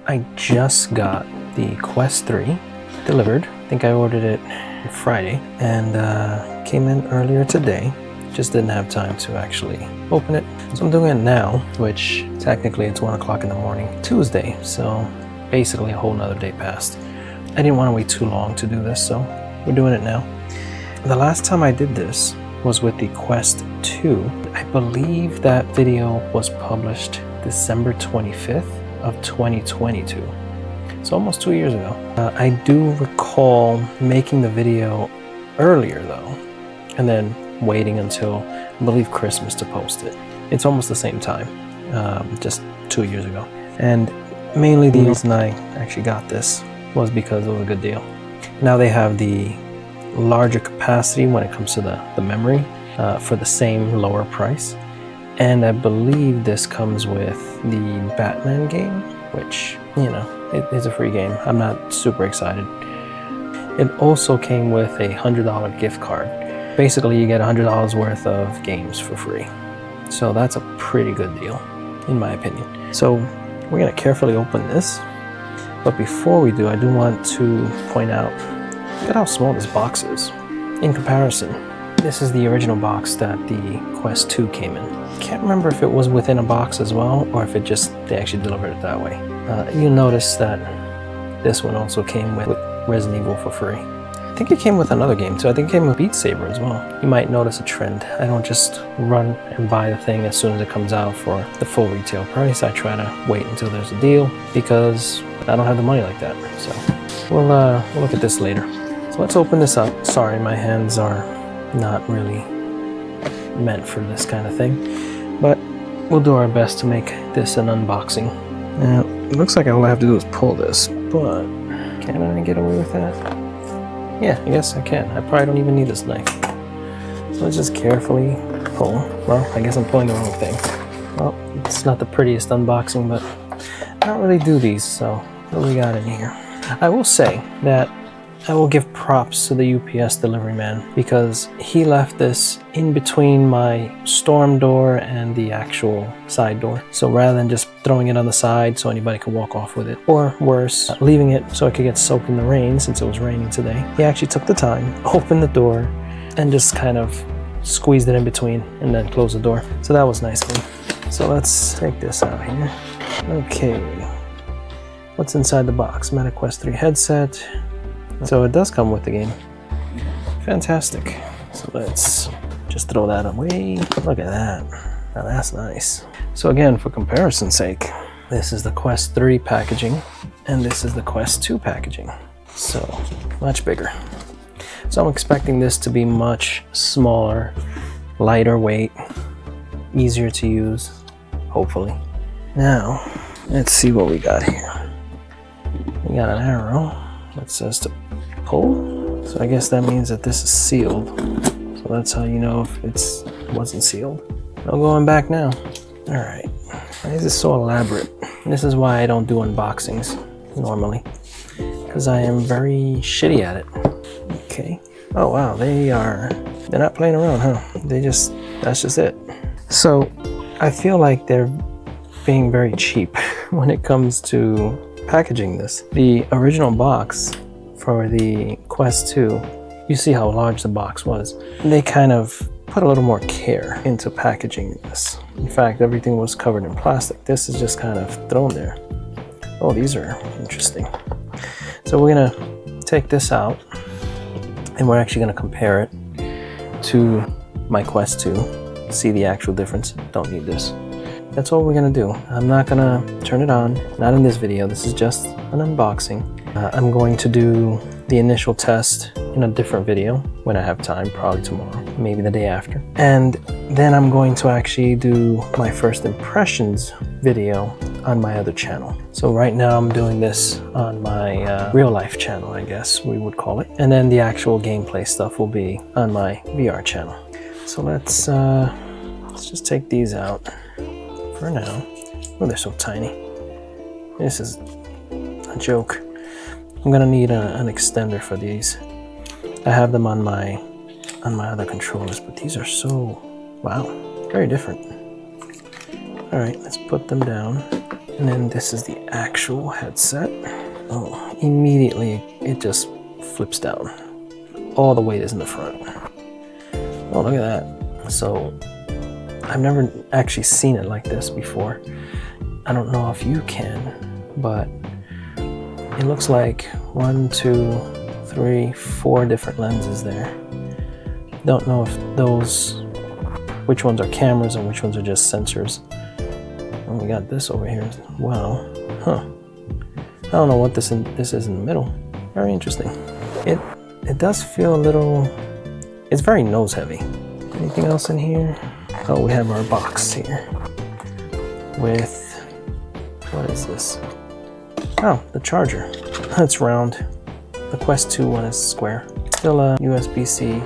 I just got the Quest 3 delivered. I think I ordered it Friday and came in earlier today. Just didn't have time to actually open it. So I'm doing it now, which technically it's 1 o'clock in the morning, Tuesday. So basically a whole nother day passed. I didn't want to wait too long to do this, so we're doing it now. The last time I did this was with the Quest 2. I believe that video was published December 25th of 2022. So almost 2 years ago. I do recall making the video earlier though, and then waiting until, I believe, Christmas to post it. It's almost the same time, just 2 years ago. And mainly the reason I actually got this was because it was a good deal. Now they have the larger capacity when it comes to the memory for the same lower price. And I believe this comes with the Batman game, which, you know, it is a free game. I'm not super excited. It also came with a $100 gift card. Basically, you get $100 worth of games for free. So that's a pretty good deal, in my opinion. So we're gonna carefully open this. But before we do, I do want to point out, look at how small this box is. In comparison, this is the original box that the Quest 2 came in. Can't remember if it was within a box as well, or if it just, they actually delivered it that way. You'll notice that this one also came with Resident Evil for free. I think it came with another game too. I think it came with Beat Saber as well. You might notice a trend. I don't just run and buy the thing as soon as it comes out for the full retail price. I try to wait until there's a deal because I don't have the money like that. So we'll look at this later. So let's open this up. Sorry, my hands are not really meant for this kind of thing, but we'll do our best to make this an unboxing. Now, it looks like all I have to do is pull this, but can I get away with that? Yeah, I guess I can. I probably don't even need this knife. So let's just carefully pull. Well, I guess I'm pulling the wrong thing. Well, it's not the prettiest unboxing, but I don't really do these, so what do we got in here? I will say that I will give props to the UPS delivery man because he left this in between my storm door and the actual side door. So rather than just throwing it on the side so anybody could walk off with it, or worse, leaving it so it could get soaked in the rain since it was raining today, he actually took the time, opened the door, and just kind of squeezed it in between and then closed the door. So that was nice of him. So let's take this out here. Okay. What's inside the box? Meta Quest 3 headset. So it does come with the game. Fantastic. So let's just throw that away. Look at that. Now that's nice. So again, for comparison's sake, this is the Quest 3 packaging and this is the Quest 2 packaging. So much bigger. So I'm expecting this to be much smaller, lighter weight, easier to use, hopefully. Now, let's see what we got here. We got an arrow that says to pull. So I guess that means that this is sealed. So that's how you know if it wasn't sealed. No going back now. All right. Why is this so elaborate? This is why I don't do unboxings normally, because I am very shitty at it. Okay. Oh wow, they're not playing around, huh? That's just it. So I feel like they're being very cheap when it comes to packaging this. The original box for the Quest 2, you see how large the box was. They kind of put a little more care into packaging this. In fact, everything was covered in plastic. This is just kind of thrown there. Oh, these are interesting. So we're gonna take this out and we're actually gonna compare it to my Quest 2. See the actual difference. Don't need this. That's all we're gonna do. I'm not gonna turn it on, not in this video. This is just an unboxing. I'm going to do the initial test in a different video when I have time, probably tomorrow, maybe the day after. And then I'm going to actually do my first impressions video on my other channel. So right now I'm doing this on my real life channel, I guess we would call it. And then the actual gameplay stuff will be on my VR channel. So let's just take these out for now. Oh, they're so tiny. This is a joke. I'm gonna need an extender for these. I have them on my other controllers, but these are so, wow, very different. All right, let's put them down. And then this is the actual headset. Oh, immediately it just flips down. All the weight is in the front. Oh, look at that. So I've never actually seen it like this before. I don't know if you can, but it looks like 1, 2, 3, 4 different lenses there. Don't know if which ones are cameras and which ones are just sensors. And we got this over here as well. Huh. I don't know what this is in the middle. Very interesting. It does feel a little, it's very nose heavy. Anything else in here? Oh, we have our box here with, what is this? Oh, the charger. It's round. The Quest 2 one is square. Still a USB-C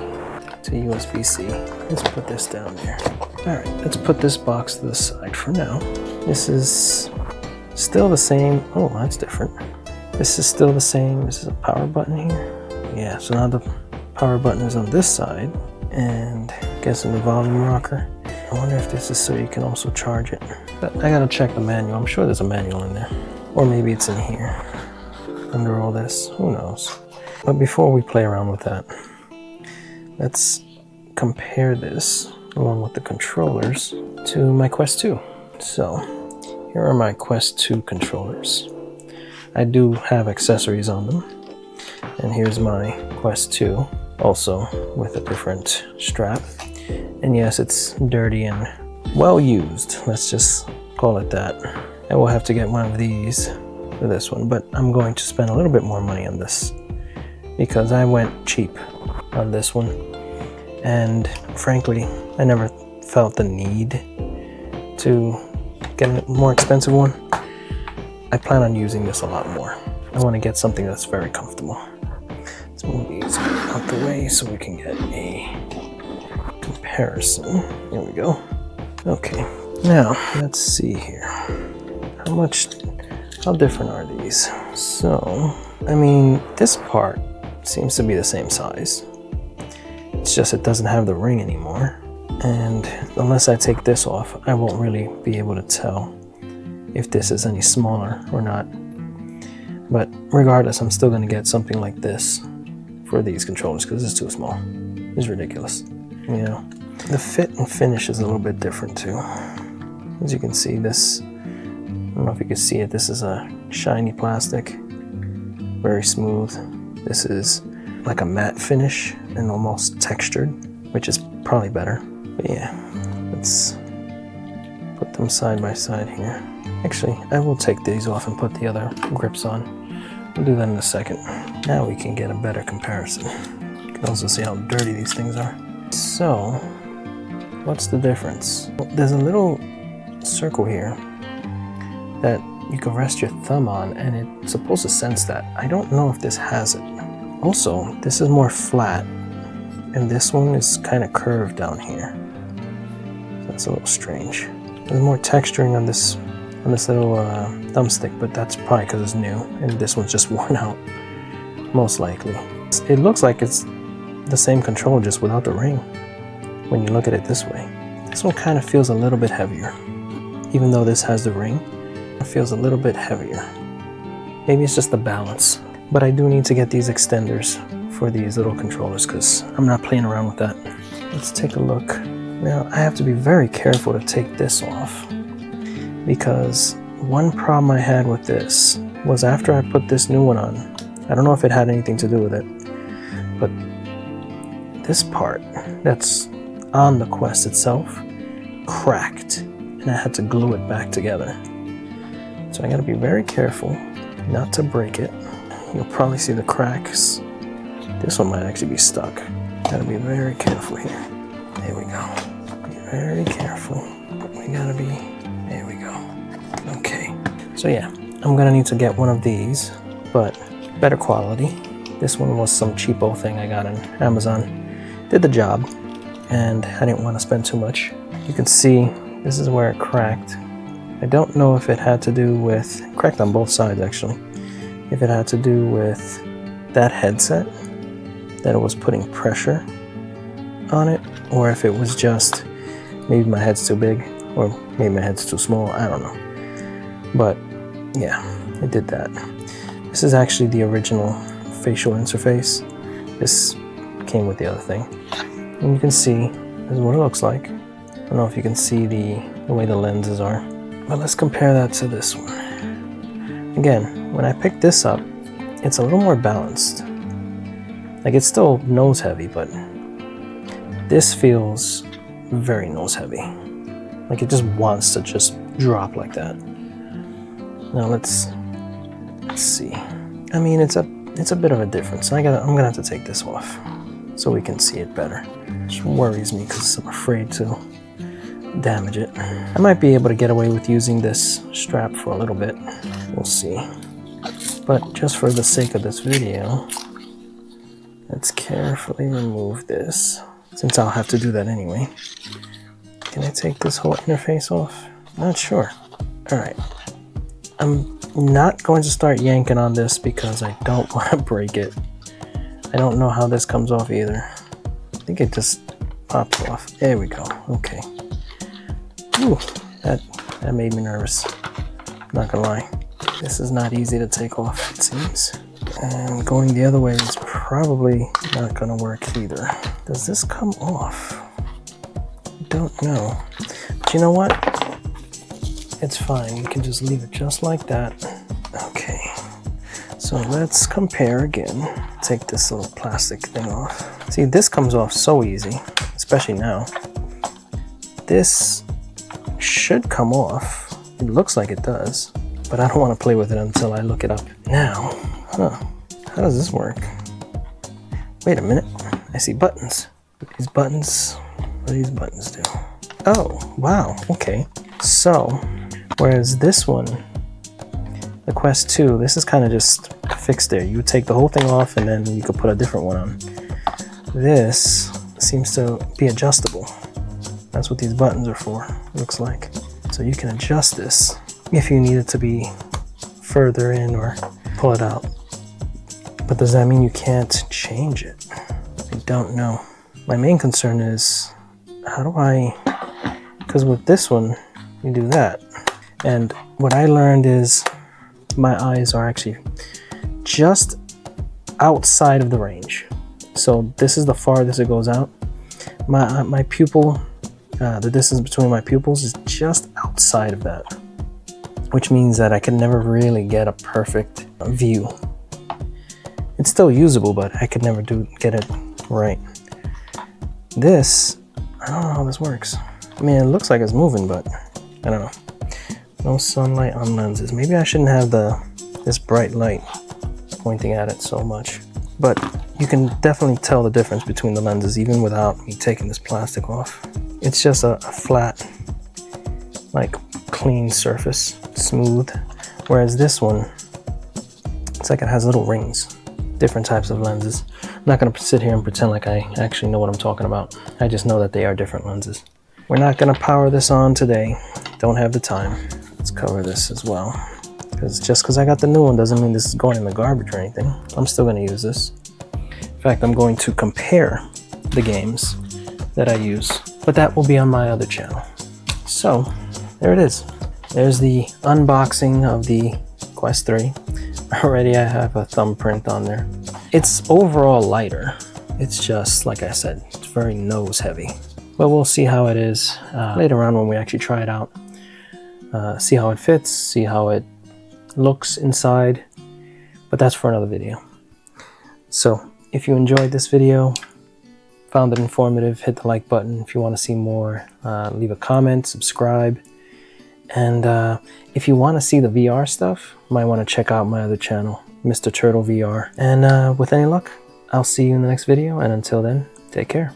to USB-C. Let's put this down there. All right, let's put this box to the side for now. This is still the same. Oh, that's different. This is still the same. This is a power button here. Yeah, so now the power button is on this side, and guessing the volume rocker. I wonder if this is so you can also charge it. But I gotta check the manual. I'm sure there's a manual in there. Or maybe it's in here, under all this. Who knows? But before we play around with that, let's compare this, along with the controllers, to my Quest 2. So, here are my Quest 2 controllers. I do have accessories on them. And here's my Quest 2, also with a different strap. And yes, it's dirty and well used. Let's just call it that. I will have to get one of these for this one, but I'm going to spend a little bit more money on this because I went cheap on this one. And frankly, I never felt the need to get a more expensive one. I plan on using this a lot more. I want to get something that's very comfortable. Let's move these out the way so we can get a comparison. There we go. Okay, now let's see here. How different are these? So, I mean, this part seems to be the same size. It's just it doesn't have the ring anymore. And unless I take this off, I won't really be able to tell if this is any smaller or not. But regardless, I'm still going to get something like this for these controllers because it's too small. It's ridiculous. You know, the fit and finish is a little bit different too. As you can see, this, I don't know if you can see it, this is a shiny plastic, very smooth. This is like a matte finish and almost textured, which is probably better. But yeah, let's put them side by side here. Actually, I will take these off and put the other grips on. We'll do that in a second. Now we can get a better comparison. You can also see how dirty these things are. So, what's the difference? Well, there's a little circle here that you can rest your thumb on, and it's supposed to sense that. I don't know if this has it. Also, this is more flat, and this one is kind of curved down here. So that's a little strange. There's more texturing on this little thumbstick, but that's probably because it's new, and this one's just worn out, most likely. It looks like it's the same controller, just without the ring, when you look at it this way. This one kind of feels a little bit heavier. Even though this has the ring, it feels a little bit heavier. Maybe it's just the balance. But I do need to get these extenders for these little controllers because I'm not playing around with that. Let's take a look. Now, I have to be very careful to take this off because one problem I had with this was after I put this new one on, I don't know if it had anything to do with it, but this part that's on the Quest itself cracked and I had to glue it back together. So I gotta be very careful not to break it. You'll probably see the cracks. This one might actually be stuck. Gotta be very careful here. There we go. Be very careful. We gotta be, there we go. Okay, so yeah, I'm gonna need to get one of these, but better quality. This one was some cheapo thing I got on Amazon. Did the job, and I didn't want to spend too much. You can see this is where it cracked. I don't know if it had to do with, cracked on both sides actually, if it had to do with that headset, that it was putting pressure on it, or if it was just maybe my head's too big or maybe my head's too small, I don't know. But Yeah, it did that. This is actually the original facial interface. This came with the other thing. And you can see, this is what it looks like. I don't know if you can see the way the lenses are. But let's compare that to this one. Again, when I picked this up, it's a little more balanced. Like, it's still nose heavy, but this feels very nose heavy. Like, it just wants to just drop like that. Now let's see. I mean, it's a bit of a difference. I'm gonna have to take this off so we can see it better. Which worries me because I'm afraid to damage it. I might be able to get away with using this strap for a little bit. We'll see. But just for the sake of this video, let's carefully remove this, since I'll have to do that anyway. Can I take this whole interface off? Not sure. All right. I'm not going to start yanking on this because I don't want to break it. I don't know how this comes off either. I think it just pops off. There we go. Okay. Ooh, that made me nervous. Not gonna lie. This is not easy to take off, it seems. And going the other way is probably not gonna work either. Does this come off? I don't know. But you know what? It's fine. You can just leave it just like that. Okay. So let's compare again. Take this little plastic thing off. See, this comes off so easy, especially now. This should come off. It looks like it does, but I don't want to play with it until I look it up. Now, how does this work? Wait a minute. I see buttons. These buttons, what do these buttons do? Oh, wow. Okay. So, whereas this one, the Quest 2, this is kind of just fixed there. You would take the whole thing off and then you could put a different one on. This seems to be adjustable. That's what these buttons are for, looks like. So you can adjust this if you need it to be further in or pull it out. But does that mean you can't change it? I don't know. My main concern is, how do I, because with this one, you do that. And what I learned is my eyes are actually just outside of the range. So this is the farthest it goes out. My pupil, the distance between my pupils is just outside of that, which means that I can never really get a perfect view. It's still usable, but I could never get it right. This, I don't know how this works. I mean, it looks like it's moving, but I don't know. No sunlight on lenses. Maybe I shouldn't have this bright light pointing at it so much. But you can definitely tell the difference between the lenses even without me taking this plastic off. It's just a flat, like clean surface, smooth. Whereas this one, it's like it has little rings. Different types of lenses. I'm not gonna sit here and pretend like I actually know what I'm talking about. I just know that they are different lenses. We're not gonna power this on today. Don't have the time. Let's cover this as well. Because just because I got the new one doesn't mean this is going in the garbage or anything. I'm still gonna use this. In fact, I'm going to compare the games that I use, but that will be on my other channel. So, there it is. There's the unboxing of the Quest 3. Already I have a thumbprint on there. It's overall lighter. It's just, like I said, it's very nose heavy. But we'll see how it is later on when we actually try it out. See how it fits, see how it looks inside. But that's for another video. So, if you enjoyed this video, found it informative, hit the like button. If you want to see more, leave a comment, subscribe. And if you want to see the VR stuff, you might want to check out my other channel, Mr. Turtle VR. And with any luck, I'll see you in the next video. And until then, take care.